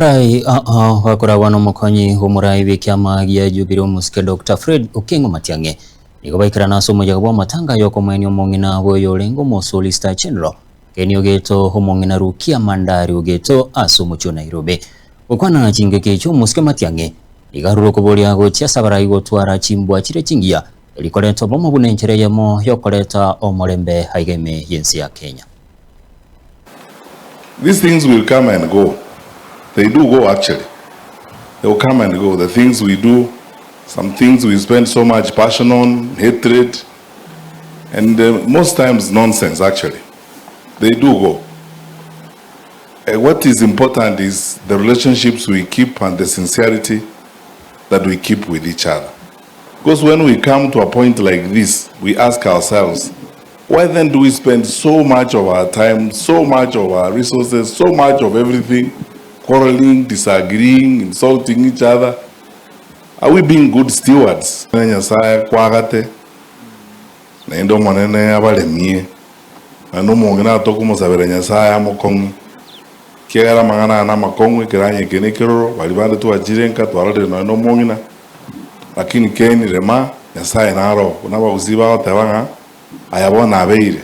Rai wakoragwa n'omukonyi w'omurai w'ekyama gya Jubilee omusike Dr. Fred Okengo Matiang'i nigo baikara ase omuyaga bwa matanga y'okomwania omong'ina bw'oyorengo omo-Solicitor General Ogeto omong'ina Rukia Mandari Ogeto ase omochio Nairobi okwana na chingeke ky'omusike Matiang'i igarura okuboria gochia ase abarai gotwara chimbwa chire chingiya elikoreta obomo buna enchera yamo yokoreta omorembe haigeme y'ensi ya Kenya. These things will come and go. They do go actually. They will come and go. The things we do, some things we spend so much passion on, hatred, and most times nonsense actually. They do go. What is important is the relationships we keep and the sincerity that we keep with each other. Because when we come to a point like this, we ask ourselves, why then do we spend so much of our time, so much of our resources, so much of everything, quarreling, disagreeing, insulting each other? Are we being good stewards? Lakini keni rema nyasaye naro kunaba kuziba otebanga ayabona abeire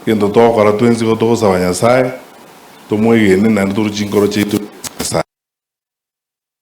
kendo tokora twenzi ko tokosa banyasaye tumwegene na nturuchinkoro chitu